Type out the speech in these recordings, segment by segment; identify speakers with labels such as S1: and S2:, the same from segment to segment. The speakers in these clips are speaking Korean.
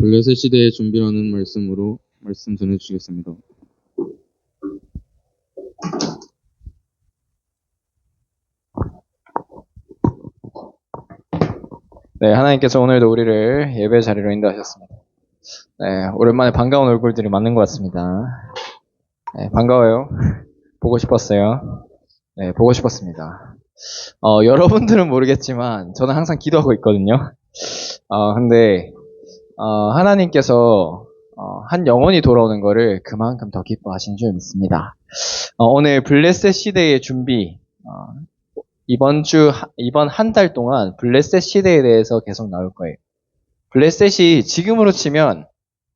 S1: 블레셋 시대의 준비라는 말씀으로 말씀 전해주시겠습니다.
S2: 네, 하나님께서 오늘도 우리를 예배 자리로 인도하셨습니다. 네, 오랜만에 반가운 얼굴들이 많은 것 같습니다. 네, 반가워요. 보고 싶었어요. 네, 보고 싶었습니다. 여러분들은 모르겠지만 저는 항상 기도하고 있거든요. 근데 하나님께서 한 영혼이 돌아오는 거를 그만큼 더 기뻐하시는 줄 믿습니다. 오늘 블레셋 시대의 준비, 이번 한 달 동안 블레셋 시대에 대해서 계속 나올 거예요. 블레셋이 지금으로 치면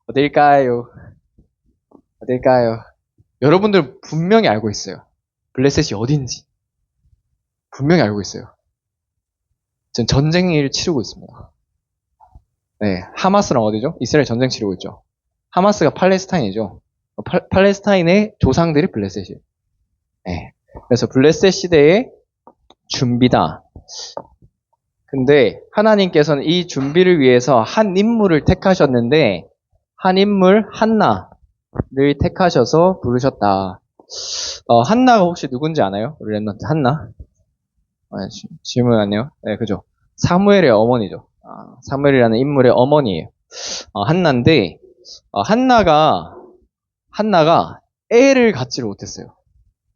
S2: 어딜까요? 여러분들 분명히 알고 있어요. 블레셋이 어딘지. 분명히 알고 있어요. 지금 전쟁을 치르고 있습니다. 네, 하마스랑 어디죠? 이스라엘 전쟁 치르고 있죠. 하마스가 팔레스타인이죠. 팔레스타인의 조상들이 블레셋이에요. 네, 그래서 블레셋 시대의 준비다. 근데 하나님께서는 이 준비를 위해서 한 인물을 택하셨는데 한 인물 한나를 택하셔서 부르셨다. 한나가 혹시 누군지 아나요? 우리 랩런트 한나? 질문 왔네요. 네, 그죠. 사무엘의 어머니죠. 사무엘이라는 인물의 어머니예요. 한나인데 한나가 애를 갖지를 못했어요.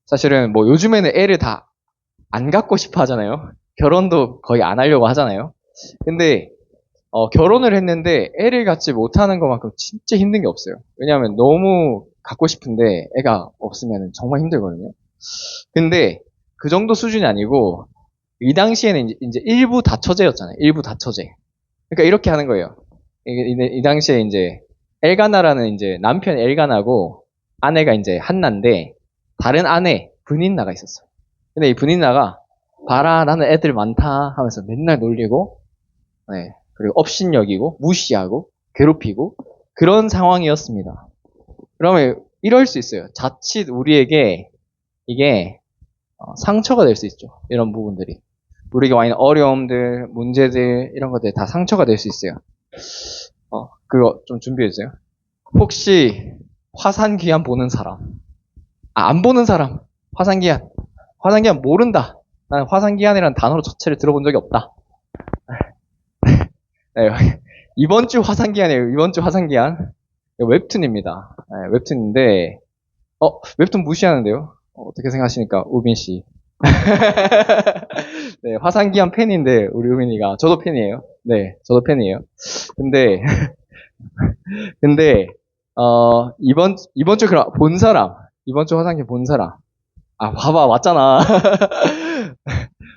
S2: 사실은 뭐 요즘에는 애를 다 안 갖고 싶어 하잖아요. 결혼도 거의 안 하려고 하잖아요. 근데 결혼을 했는데 애를 갖지 못하는 것만큼 진짜 힘든 게 없어요. 왜냐하면 너무 갖고 싶은데 애가 없으면 정말 힘들거든요. 근데 그 정도 수준이 아니고 이 당시에는 이제 일부 다처제였잖아요. 일부 다처제. 그러니까 이렇게 하는 거예요. 이 당시에 이제 엘가나라는 이제 남편 엘가나고 아내가 이제 한나인데 다른 아내 브닌나가 있었어요. 근데 이 브닌나가 봐라 나는 애들 많다 하면서 맨날 놀리고 네, 그리고 업신여기고 무시하고 괴롭히고 그런 상황이었습니다. 그러면 이럴 수 있어요. 자칫 우리에게 이게 상처가 될 수 있죠. 이런 부분들이. 우리에게 와 있는 어려움들, 문제들 이런 것들이 다 상처가 될 수 있어요. 그거 좀 준비해주세요. 혹시 화산귀환 보는 사람? 안 보는 사람. 화산귀환 모른다. 나는 화산귀환이라는 단어로 자체를 들어본 적이 없다. 네, 이번 주 화산귀환이에요. 이번 주 화산귀환. 웹툰입니다. 네, 웹툰인데, 웹툰 무시하는데요? 어떻게 생각하십니까? 우빈 씨. 네, 화산귀환 팬인데, 우리 우빈이가. 저도 팬이에요. 네, 저도 팬이에요. 근데, 이번 주 그럼 본 사람. 이번 주 화산귀환 본 사람. 봐봐, 맞잖아.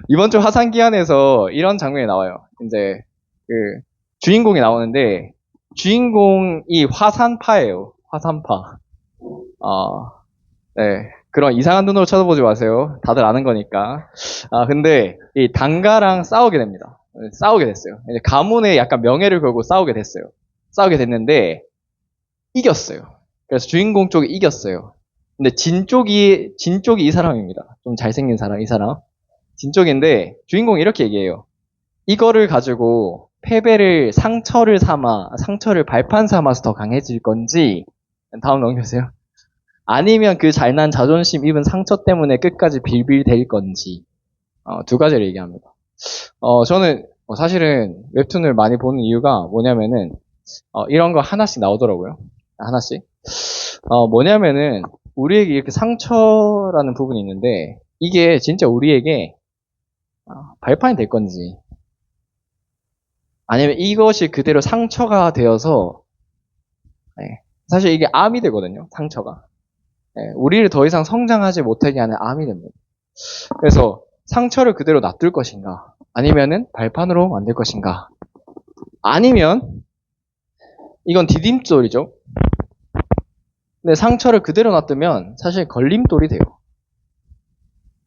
S2: 이번 주 화산귀환에서 이런 장면이 나와요. 이제, 주인공이 나오는데, 주인공이 화산파예요. 화산파. 네. 그런 이상한 눈으로 쳐다보지 마세요. 다들 아는 거니까. 근데, 이 단가랑 싸우게 됩니다. 싸우게 됐어요. 이제 가문의 약간 명예를 걸고 싸우게 됐어요. 싸우게 됐는데, 이겼어요. 그래서 주인공 쪽이 이겼어요. 근데 진 쪽이 이 사람입니다. 좀 잘생긴 사람, 이 사람. 진 쪽인데, 주인공이 이렇게 얘기해요. 이거를 가지고 상처를 발판 삼아서 더 강해질 건지, 다음 넘겨주세요. 아니면 그 잘난 자존심 입은 상처 때문에 끝까지 빌빌댈 건지, 두 가지를 얘기합니다. 저는 사실은 웹툰을 많이 보는 이유가 뭐냐면은, 이런 거 하나씩 나오더라고요. 하나씩. 뭐냐면은, 우리에게 이렇게 상처라는 부분이 있는데, 이게 진짜 우리에게 발판이 될 건지, 아니면 이것이 그대로 상처가 되어서, 사실 이게 암이 되거든요, 상처가. 우리를 더 이상 성장하지 못하게 하는 암이 됩니다. 그래서 상처를 그대로 놔둘 것인가, 아니면은 발판으로 만들 것인가, 아니면, 이건 디딤돌이죠. 근데 상처를 그대로 놔두면 사실 걸림돌이 돼요.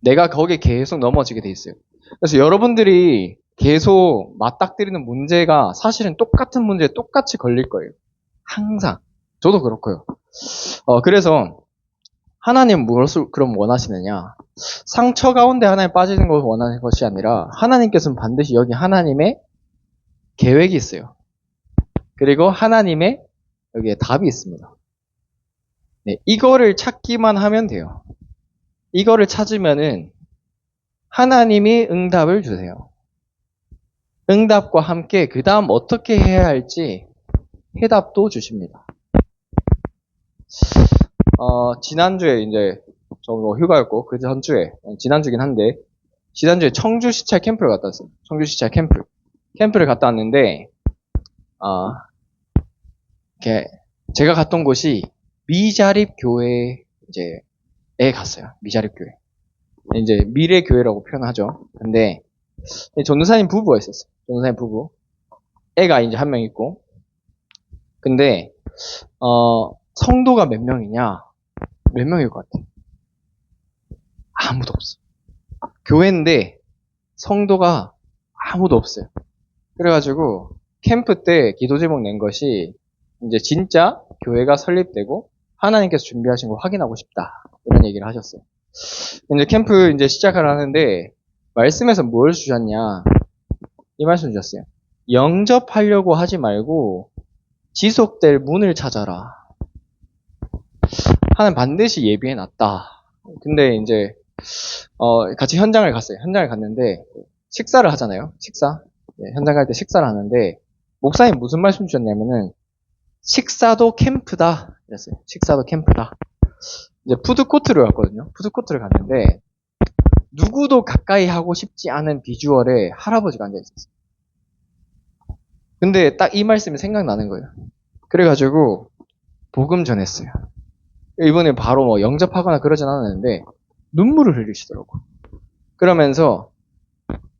S2: 내가 거기에 계속 넘어지게 돼 있어요. 그래서 여러분들이 계속 맞닥뜨리는 문제가 사실은 똑같은 문제에 똑같이 걸릴 거예요. 항상. 저도 그렇고요. 그래서 하나님 무엇을 그럼 원하시느냐? 상처 가운데 하나님 빠지는 것을 원하는 것이 아니라 하나님께서는 반드시 여기 하나님의 계획이 있어요. 그리고 하나님의 여기에 답이 있습니다. 네, 이거를 찾기만 하면 돼요. 이거를 찾으면은 하나님이 응답을 주세요. 응답과 함께 그 다음 어떻게 해야 할지 해답도 주십니다. 지난주에 이제 저 휴가였고 그 전주에 지난주긴 한데 지난주에 청주 시찰 캠프를 갔다 왔어요. 청주 시찰 캠프를 갔다 왔는데 이렇게 제가 갔던 곳이 미자립 교회 이제에 갔어요. 미자립 교회. 이제 미래 교회라고 표현하죠. 근데 전도사님 부부가 있었어요. 전도사님 부부. 애가 이제 한 명 있고. 근데 성도가 몇 명이냐? 몇 명일 것 같아? 아무도 없어. 교회인데 성도가 아무도 없어요. 그래가지고 캠프 때 기도 제목 낸 것이 이제 진짜 교회가 설립되고 하나님께서 준비하신 걸 확인하고 싶다. 이런 얘기를 하셨어요. 이제 캠프 이제 시작을 하는데 말씀에서 뭘 주셨냐? 이 말씀 주셨어요. 영접하려고 하지 말고 지속될 문을 찾아라. 하나님 반드시 예비해 놨다. 근데 이제 같이 현장을 갔어요. 현장을 갔는데 식사를 하잖아요. 식사. 네, 현장 갈 때 식사를 하는데 목사님 무슨 말씀 주셨냐면은 식사도 캠프다. 이랬어요. 식사도 캠프다. 이제 푸드코트를 갔거든요. 푸드코트를 갔는데 누구도 가까이 하고 싶지 않은 비주얼에 할아버지가 앉아 있었어요. 근데 딱 이 말씀이 생각나는 거예요. 그래가지고 복음 전했어요. 이번에 바로 뭐 영접하거나 그러진 않았는데 눈물을 흘리시더라고. 그러면서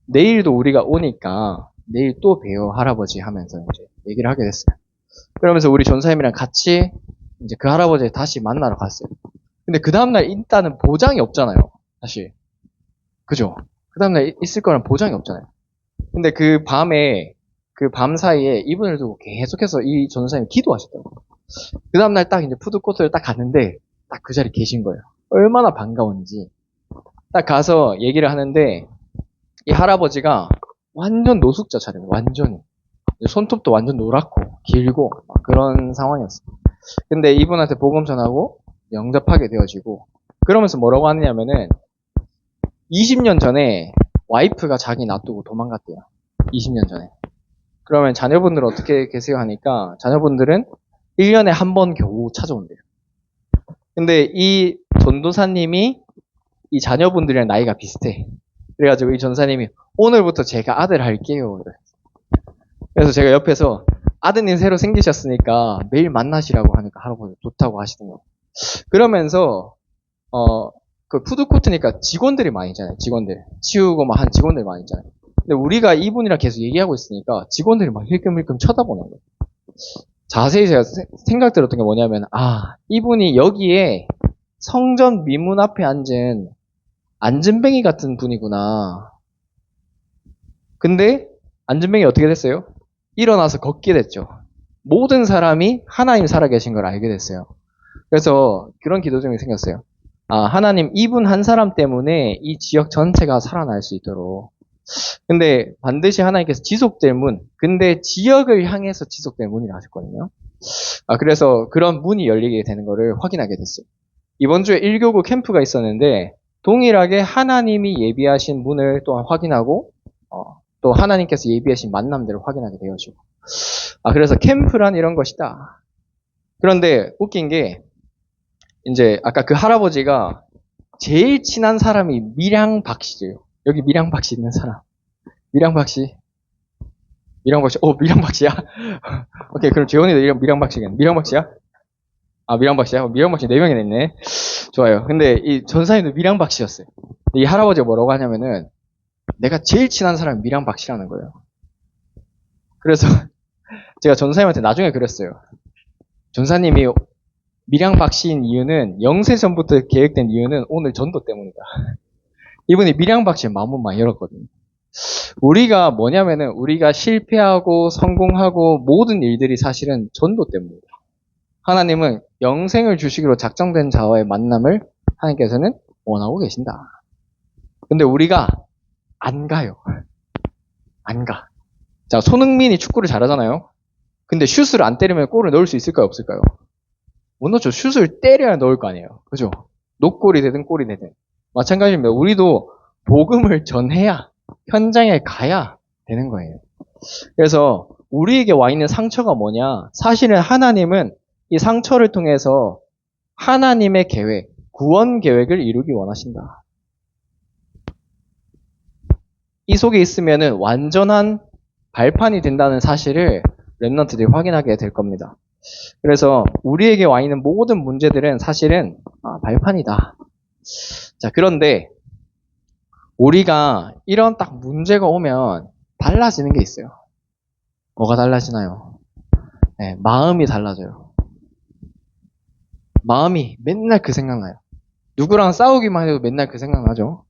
S2: 내일도 우리가 오니까 내일 또 봬요 할아버지 하면서 이제 얘기를 하게 됐어요. 그러면서 우리 전사님이랑 같이 이제 그 할아버지 다시 만나러 갔어요. 근데 그 다음날 있다는 보장이 없잖아요. 사실. 그죠? 그 다음날 있을 거란 보장이 없잖아요. 근데 그 밤 사이에 이분을 두고 계속해서 이 전사님이 기도하셨더라고요. 그 다음날 딱 이제 푸드코트를 딱 갔는데 딱 그 자리에 계신 거예요. 얼마나 반가운지. 딱 가서 얘기를 하는데 이 할아버지가 완전 노숙자 차려요. 완전히. 손톱도 완전 노랗고 길고 막 그런 상황이었어요. 근데 이분한테 복음 전하고 영접하게 되어지고 그러면서 뭐라고 하느냐면은 20년 전에 와이프가 자기 놔두고 도망갔대요. 20년 전에. 그러면 자녀분들은 어떻게 계세요 하니까 자녀분들은 1년에 한 번 겨우 찾아온대요. 근데 이 전도사님이 이 자녀분들이랑 나이가 비슷해. 그래가지고 이 전사님이 오늘부터 제가 아들 할게요. 그래서 제가 옆에서 아드님 새로 생기셨으니까 매일 만나시라고 하니까 할아버지 좋다고 하시더라고요. 그러면서 그 푸드코트니까 직원들이 많이 있잖아요. 직원들. 치우고 막 한 직원들이 많이 있잖아요. 근데 우리가 이분이랑 계속 얘기하고 있으니까 직원들이 막 힐끔힐끔 쳐다보는 거예요. 자세히 제가 생각 들었던 게 뭐냐면 이분이 여기에 성전 미문 앞에 앉은 안진뱅이 같은 분이구나. 근데 안진뱅이 어떻게 됐어요? 일어나서 걷게 됐죠. 모든 사람이 하나님 살아계신 걸 알게 됐어요. 그래서 그런 기도 제목이 생겼어요. 하나님 이분 한 사람 때문에 이 지역 전체가 살아날 수 있도록. 근데 반드시 하나님께서 지속될 문, 근데 지역을 향해서 지속될 문이라 하셨거든요. 그래서 그런 문이 열리게 되는 거를 확인하게 됐어요. 이번 주에 1교구 캠프가 있었는데 동일하게 하나님이 예비하신 문을 또한 확인하고 또 하나님께서 예비하신 만남들을 확인하게 되어지고 그래서 캠프란 이런 것이다. 그런데 웃긴 게 이제 아까 그 할아버지가 제일 친한 사람이 밀양박 씨예요. 여기 밀양박 씨 있는 사람. 밀양박 씨. 밀양박 씨야? 오케이, 그럼 재원이도 이름 밀양박 씨겠네. 밀양박 씨야? 밀양박 씨야? 밀양박 씨 4명이나 있네. 좋아요. 근데 이 전사님도 밀양박 씨였어요. 이 할아버지가 뭐라고 하냐면은 내가 제일 친한 사람이 밀양박 씨라는 거예요. 그래서 제가 전사님한테 나중에 그랬어요. 전사님이 밀양박 씨인 이유는 영세 전부터 계획된 이유는 오늘 전도 때문이다. 이분이 밀양박 씨의 마음을 많이 열었거든요. 우리가 뭐냐면은 우리가 실패하고 성공하고 모든 일들이 사실은 전도 때문입니다. 하나님은 영생을 주시기로 작정된 자와의 만남을 하나님께서는 원하고 계신다. 근데 우리가 안 가요. 안 가. 자, 손흥민이 축구를 잘하잖아요. 근데 슛을 안 때리면 골을 넣을 수 있을까요, 없을까요? 못 넣죠. 슛을 때려야 넣을 거 아니에요. 그죠? 노골이 되든 골이 되든. 마찬가지입니다. 우리도 복음을 전해야, 현장에 가야 되는 거예요. 그래서 우리에게 와 있는 상처가 뭐냐? 사실은 하나님은 이 상처를 통해서 하나님의 계획, 구원 계획을 이루기 원하신다. 이 속에 있으면은 완전한 발판이 된다는 사실을 렘넌트들이 확인하게 될 겁니다. 그래서 우리에게 와 있는 모든 문제들은 사실은 발판이다. 자, 그런데 우리가 이런 딱 문제가 오면 달라지는 게 있어요. 뭐가 달라지나요? 네, 마음이 달라져요. 마음이 맨날 그 생각나요. 누구랑 싸우기만 해도 맨날 그 생각나죠.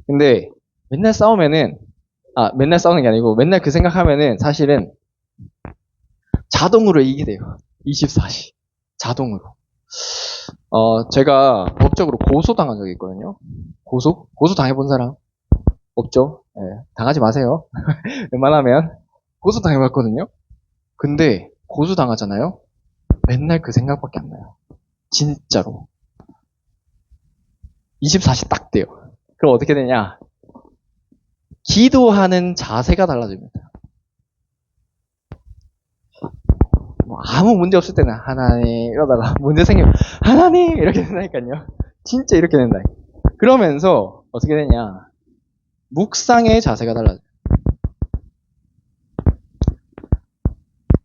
S2: 근데 맨날 싸우면은 맨날 싸우는 게 아니고 맨날 그 생각하면은 사실은 자동으로 이기게 돼요. 24시. 자동으로. 제가 법적으로 고소당한 적이 있거든요. 고소? 고소 당해본 사람? 없죠? 네, 당하지 마세요. 웬만하면. 고소 당해봤거든요. 근데 고소 당하잖아요? 맨날 그 생각밖에 안 나요. 진짜로. 24시 딱 돼요. 그럼 어떻게 되냐? 기도하는 자세가 달라집니다. 뭐 아무 문제 없을 때는 하나님 이러다가 문제 생기면 하나님 이렇게 된다니까요. 진짜 이렇게 된다. 그러면서 어떻게 되냐? 묵상의 자세가 달라져요.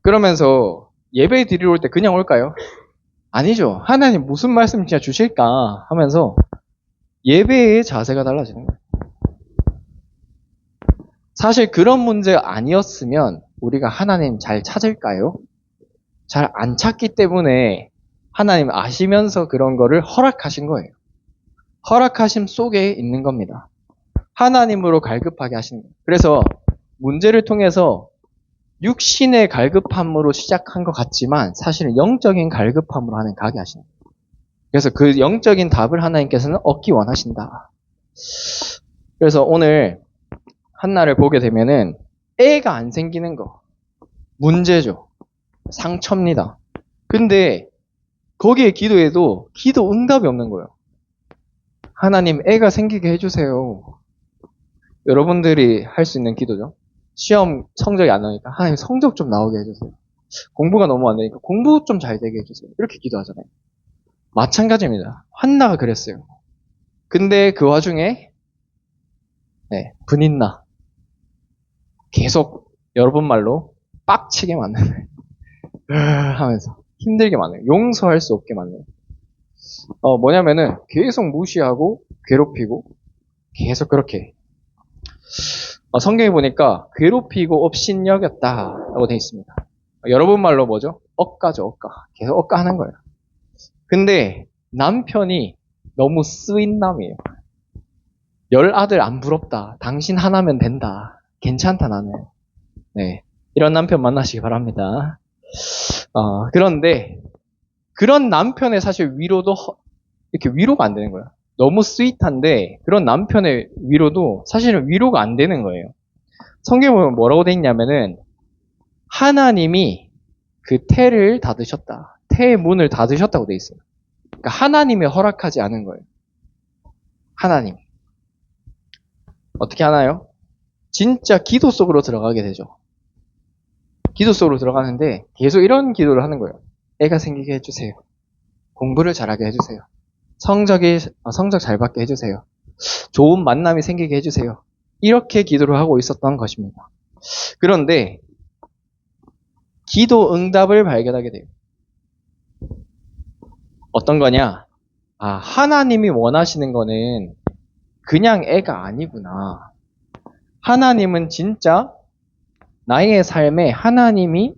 S2: 그러면서 예배 드리러 올 때 그냥 올까요? 아니죠. 하나님 무슨 말씀 진짜 주실까 하면서 예배의 자세가 달라지는 거예요. 사실 그런 문제 아니었으면 우리가 하나님 잘 찾을까요? 잘 안 찾기 때문에 하나님 아시면서 그런 거를 허락하신 거예요. 허락하심 속에 있는 겁니다. 하나님으로 갈급하게 하시는 거예요. 그래서 문제를 통해서 육신의 갈급함으로 시작한 것 같지만 사실은 영적인 갈급함으로 하나님 가게 하시는 거예요. 그래서 그 영적인 답을 하나님께서는 얻기 원하신다. 그래서 오늘 한나를 보게 되면은 애가 안 생기는 거 문제죠. 상처입니다. 근데 거기에 기도해도 기도 응답이 없는 거예요. 하나님 애가 생기게 해주세요. 여러분들이 할 수 있는 기도죠. 시험 성적이 안 나오니까 하나님 성적 좀 나오게 해주세요. 공부가 너무 안 되니까 공부 좀 잘 되게 해주세요. 이렇게 기도하잖아요. 마찬가지입니다. 한나가 그랬어요. 근데 그 와중에 분인나 계속 여러분 말로 빡치게 만드는 하면서 힘들게 만드는 용서할 수 없게 만드는 뭐냐면은 계속 무시하고 괴롭히고 계속 그렇게 성경에 보니까 괴롭히고 업신여겼다라고 되어 있습니다. 여러분 말로 뭐죠? 억까죠, 억까. 계속 억까하는 거예요. 근데 남편이 너무 스윗남이에요. 10아들 안 부럽다. 당신 하나면 된다. 괜찮다 나는. 네, 이런 남편 만나시기 바랍니다. 그런데 그런 남편의 사실 위로도 이렇게 위로가 안 되는 거예요. 너무 스윗한데 그런 남편의 위로도 사실은 위로가 안 되는 거예요. 성경에 보면 뭐라고 돼 있냐면은 하나님이 그 태를 닫으셨다. 태의 문을 닫으셨다고 돼 있어요. 그러니까 하나님이 허락하지 않은 거예요. 하나님. 어떻게 하나요? 진짜 기도 속으로 들어가게 되죠. 기도 속으로 들어가는데 계속 이런 기도를 하는 거예요. 애가 생기게 해주세요. 공부를 잘하게 해주세요. 성적 잘 받게 해주세요. 좋은 만남이 생기게 해주세요. 이렇게 기도를 하고 있었던 것입니다. 그런데 기도 응답을 발견하게 돼요. 어떤 거냐? 하나님이 원하시는 거는 그냥 애가 아니구나. 하나님은 진짜 나의 삶에 하나님이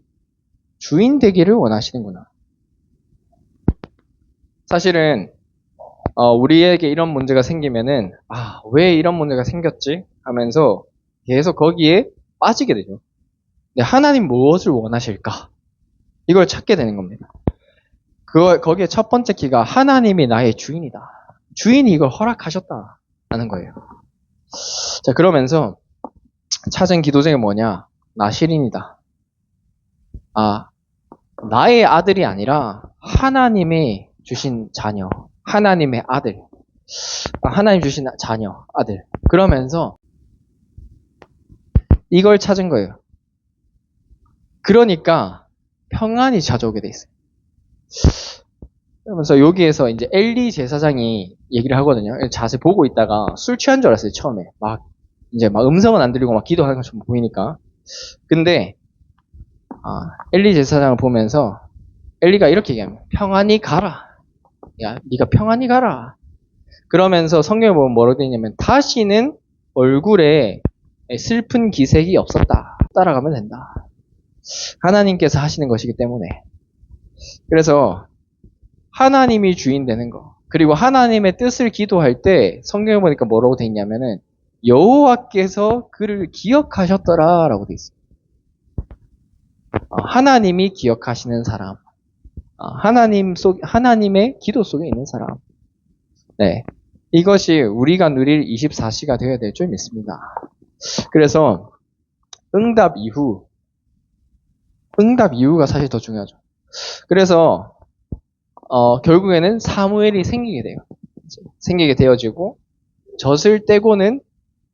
S2: 주인 되기를 원하시는구나. 사실은 우리에게 이런 문제가 생기면은 왜 이런 문제가 생겼지? 하면서 계속 거기에 빠지게 되죠. 근데 하나님 무엇을 원하실까? 이걸 찾게 되는 겁니다. 거기에 첫 번째 키가 하나님이 나의 주인이다. 주인이 이걸 허락하셨다라는 거예요. 자, 그러면서 찾은 기도 중에 뭐냐? 나 시린이다. 나의 아들이 아니라 하나님이 주신 자녀, 하나님의 아들, 하나님 주신 자녀, 아들. 그러면서 이걸 찾은 거예요. 그러니까 평안이 찾아오게 돼 있어요. 그러면서 여기에서 이제 엘리 제사장이 얘기를 하거든요. 자세 보고 있다가 술 취한 줄 알았어요, 처음에. 이제 음성은 안 들리고 막 기도하는 것처럼 보이니까. 근데, 엘리 제사장을 보면서 엘리가 이렇게 얘기합니다. 평안히 가라. 야, 네가 평안히 가라. 그러면서 성경에 보면 뭐라고 되어 있냐면 다시는 얼굴에 슬픈 기색이 없었다. 따라가면 된다. 하나님께서 하시는 것이기 때문에. 그래서 하나님이 주인 되는 거. 그리고 하나님의 뜻을 기도할 때 성경에 보니까 뭐라고 되어 있냐면은 여호와께서 그를 기억하셨더라라고 되어 있어요. 하나님이 기억하시는 사람. 하나님의 기도 속에 있는 사람. 네. 이것이 우리가 누릴 24시가 되어야 될 줄 믿습니다. 그래서 응답 이후가 사실 더 중요하죠. 그래서 결국에는 사무엘이 생기게 되어지고 젖을 떼고는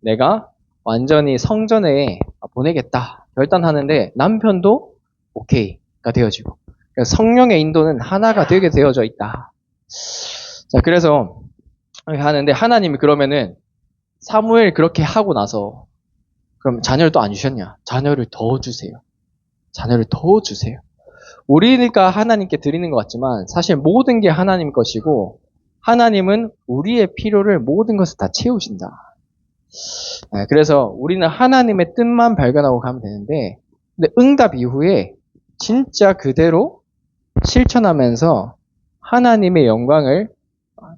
S2: 내가 완전히 성전에 보내겠다 결단하는데 남편도 오케이가 되어지고 성령의 인도는 하나가 되게 되어져 있다. 자, 그래서 하는데 하나님이 그러면은 사무엘 그렇게 하고 나서 그럼 자녀를 또 안 주셨냐? 자녀를 더 주세요. 자녀를 더 주세요. 우리가 하나님께 드리는 것 같지만 사실 모든 게 하나님 것이고 하나님은 우리의 필요를 모든 것을 다 채우신다. 네, 그래서 우리는 하나님의 뜻만 발견하고 가면 되는데 근데 응답 이후에 진짜 그대로 실천하면서 하나님의 영광을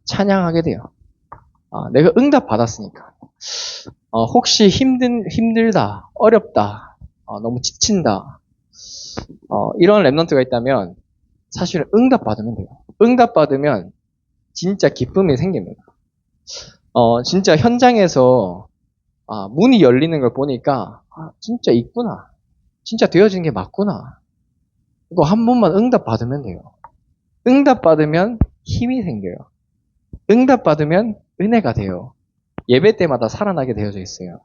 S2: 찬양하게 돼요. 내가 응답 받았으니까. 혹시 힘들다, 어렵다, 너무 지친다, 이런 랩런트가 있다면 사실은 응답 받으면 돼요. 응답 받으면 진짜 기쁨이 생깁니다. 진짜 현장에서 문이 열리는 걸 보니까 진짜 있구나. 진짜 되어진 게 맞구나. 이거 한 번만 응답 받으면 돼요. 응답 받으면 힘이 생겨요. 응답 받으면 은혜가 돼요. 예배 때마다 살아나게 되어져 있어요.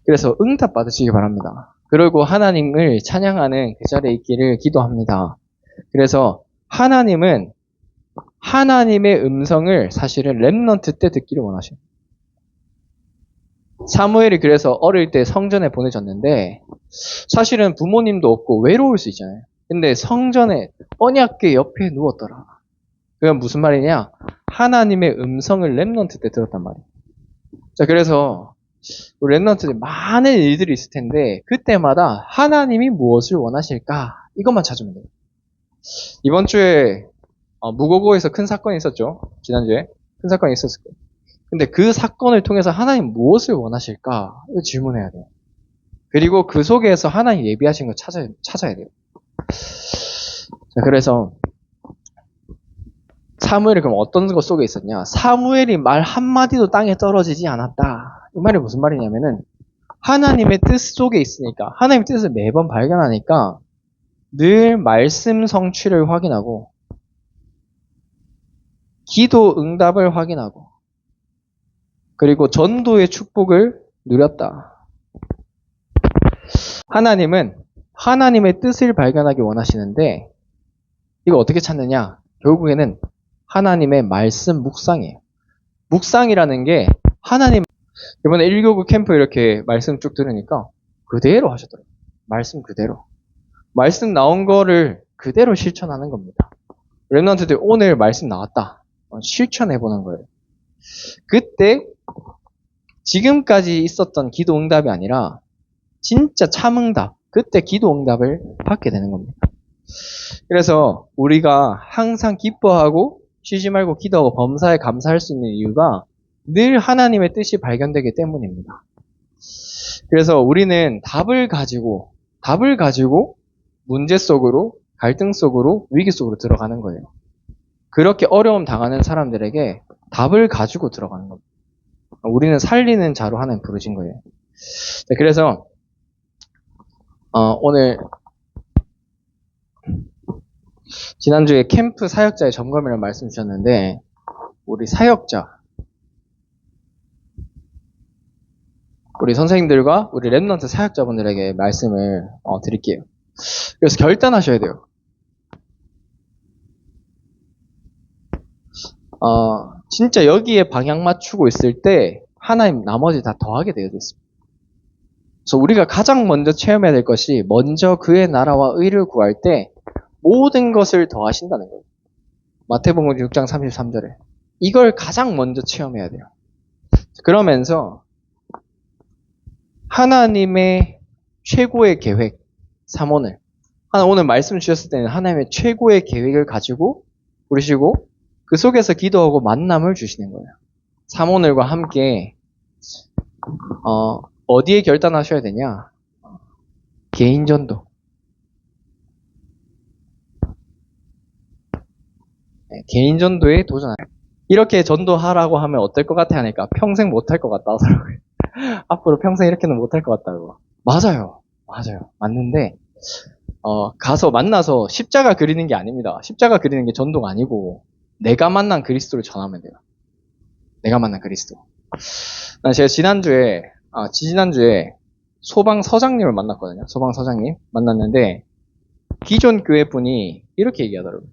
S2: 그래서 응답 받으시기 바랍니다. 그리고 하나님을 찬양하는 그 자리에 있기를 기도합니다. 그래서 하나님은 하나님의 음성을 사실은 렘넌트 때 듣기를 원하셔요. 사무엘이 그래서 어릴 때 성전에 보내졌는데 사실은 부모님도 없고 외로울 수 있잖아요. 근데 성전에 언약궤 옆에 누웠더라. 그건 무슨 말이냐? 하나님의 음성을 렘넌트 때 들었단 말이에요. 자, 그래서 우리 렘넌트들 많은 일들이 있을 텐데 그때마다 하나님이 무엇을 원하실까? 이것만 찾으면 돼요. 이번 주에 무고고에서 큰 사건이 있었죠. 지난주에 큰 사건이 있었을 거예요. 근데 그 사건을 통해서 하나님 무엇을 원하실까? 이거 질문해야 돼요. 그리고 그 속에서 하나님 예비하신 걸 찾아야 돼요. 자, 그래서 사무엘이 그럼 어떤 것 속에 있었냐? 사무엘이 말 한마디도 땅에 떨어지지 않았다. 이 말이 무슨 말이냐면은 하나님의 뜻 속에 있으니까 하나님의 뜻을 매번 발견하니까 늘 말씀 성취를 확인하고 기도 응답을 확인하고 그리고 전도의 축복을 누렸다. 하나님은 하나님의 뜻을 발견하기 원하시는데 이거 어떻게 찾느냐? 결국에는 하나님의 말씀 묵상이에요. 묵상이라는 게 하나님 이번에 1교구 캠프 이렇게 말씀 쭉 들으니까 그대로 하셨더라고요. 말씀 그대로. 말씀 나온 거를 그대로 실천하는 겁니다. 렘넌트들 오늘 말씀 나왔다. 실천해보는 거예요. 그때 지금까지 있었던 기도 응답이 아니라 진짜 참응답, 그때 기도 응답을 받게 되는 겁니다. 그래서 우리가 항상 기뻐하고 쉬지 말고 기도하고 범사에 감사할 수 있는 이유가 늘 하나님의 뜻이 발견되기 때문입니다. 그래서 우리는 답을 가지고 문제 속으로, 갈등 속으로, 위기 속으로 들어가는 거예요. 그렇게 어려움 당하는 사람들에게 답을 가지고 들어가는 겁니다. 우리는 살리는 자로 하나님 부르신 거예요. 그래서 오늘 지난주에 캠프 사역자의 점검이라는 말씀 주셨는데, 우리 사역자, 우리 선생님들과 우리 랩넌트 사역자분들에게 말씀을 드릴게요. 그래서 결단하셔야 돼요. 진짜 여기에 방향 맞추고 있을 때 하나님 나머지 다 더하게 되어 있습니다. 그래서 우리가 가장 먼저 체험해야 될 것이 먼저 그의 나라와 의를 구할 때 모든 것을 더하신다는 거예요. 마태복음 6장 33절에 이걸 가장 먼저 체험해야 돼요. 그러면서 하나님의 최고의 계획, 3원을 오늘 말씀 주셨을 때는 하나님의 최고의 계획을 가지고 부르시고 그 속에서 기도하고 만남을 주시는 거예요. 3원을과 함께 어디에 결단하셔야 되냐? 개인 전도. 네, 개인 전도에 도전하요. 이렇게 전도하라고 하면 어떨 것 같아 하니까 평생 못할 것 같다 하더라고요. 앞으로 평생 이렇게는 못할 것 같다고. 맞아요. 맞는데 가서 만나서 십자가 그리는 게 아닙니다. 십자가 그리는 게 전도가 아니고 내가 만난 그리스도를 전하면 돼요. 내가 만난 그리스도. 제가 지난주에 소방서장님을 만났거든요. 소방서장님 만났는데 기존 교회 분이 이렇게 얘기하더라고요.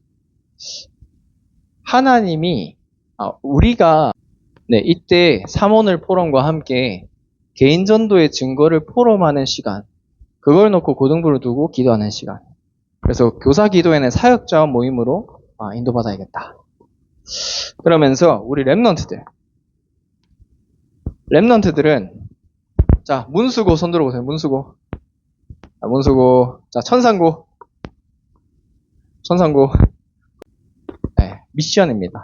S2: 하나님이 우리가 이때 삼원을 포럼과 함께 개인 전도의 증거를 포럼하는 시간, 그걸 놓고 고등부를 두고 기도하는 시간. 그래서 교사 기도회는 사역자 모임으로 인도받아야겠다. 그러면서 우리 랩넌트들은 자 문수고 손 들어보세요. 문수고. 자 천상고. 네, 미션입니다.